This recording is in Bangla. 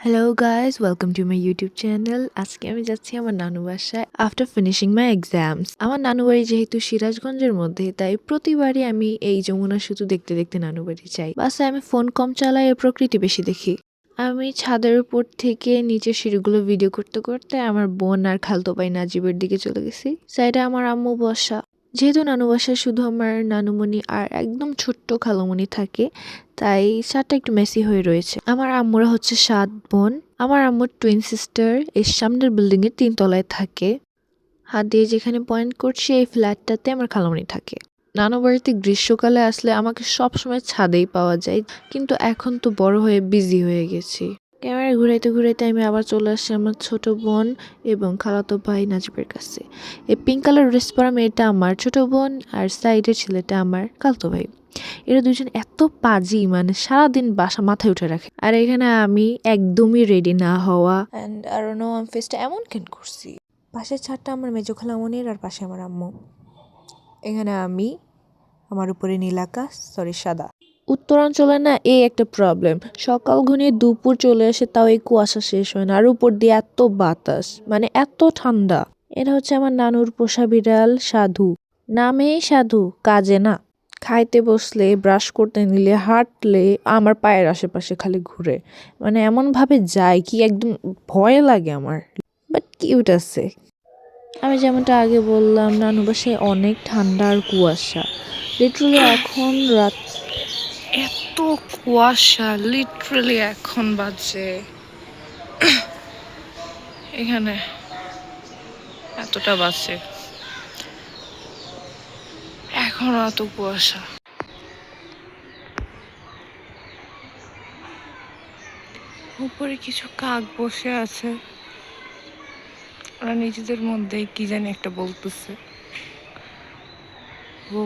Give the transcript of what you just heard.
Hello guys, welcome to my YouTube channel. আজকে আমি যাচ্ছি আমার নানু বাসায় আফটার ফিনিশিং মাই এক্সামস। আমার নানু বাড়ি যেহেতু সিরাজগঞ্জের মধ্যে, তাই প্রতিবারই আমি এই যমুনা সেতু দেখতে দেখতে নানু বাড়ি যাই। বাসায় আমি ফোন কম চালাই আর প্রকৃতি বেশি দেখি। আমি ছাদের উপর থেকে নিচের সিঁড়িগুলো ভিডিও করতে করতে আমার বোন আর খালতো ভাই নাজিবের দিকে চলে গেছি। সাইডে আমার আম্মু বসা। যেহেতু নানু বাসায় শুধু আমার নানুমণি আর একদম ছোট্ট খালুমণি থাকে, তাই ছাদটা একটু মেসি হয়ে রয়েছে। আমার আম্মুরা হচ্ছে 7 বোন। আমার আম্মুর টুইন সিস্টার এর সামনের বিল্ডিং এর 3 তলায় থাকে। হাত দিয়ে যেখানে পয়েন্ট করছি এই ফ্ল্যাটটাতে আমার খালামণি থাকে। নানু বাড়িতে গ্রীষ্মকালে আসলে আমাকে সবসময় ছাদেই পাওয়া যায়, কিন্তু এখন তো বড় হয়ে বিজি হয়ে গেছি। ক্যামেরা ঘুরাইতে ঘুরাইতে আমি আবার চলে আসছি আমার ছোট বোন এবং খালাতো ভাই নাজিবের কাছে। এই পিঙ্ক কালার ড্রেস পরা মেয়েটা আমার ছোট বোন আর সাইডের ছেলেটা আমার খালাতো ভাই। এরা দুজন এত পাজি, মানে সারাদিন বাসা মাথায় উঠে রাখে। আর এখানে আমি একদমই রেডি না হওয়া অ্যান্ড আই ডোন্ট নো আমি ফেসটা এমন কেন করছি। পাশের ছাদটা আমার মেজো খালামণির আর পাশে আমার আম্মু। এখানে আমি, আমার উপরে নীল আকাশ, সরি সাদা। উত্তরাঞ্চলে না এই একটা প্রবলেম, সকাল ঘনিয়ে দুপুর চলে আসে তাও এই কুয়াশা শেষ হয় না, আর উপর দিয়ে এত বাতাস, মানে এত ঠান্ডা। এটা হচ্ছে আমার নানুর পোষা বিড়াল সাধু। নামেই সাধু, কাজে না। খাইতে বসলে, ব্রাশ করতে নিলে, হাঁটলে আমার পায়ের আশেপাশে খালি ঘুরে, মানে এমন ভাবে যায় কি একদম ভয় লাগে আমার। বাট কিউট আছে। আমি যেমনটা আগে বললাম, নানু বাসায় অনেক ঠান্ডা আর কুয়াশা। লিটারালি এখন রাত, এত কুয়াশা, লিটারালি এখন বাজে এখানে এতটা বাজে, এখন এত কুয়াশা। উপরে কিছু কাক বসে আছে, ওরা নিজেদের মধ্যে কি জানি একটা বলতেছে। ও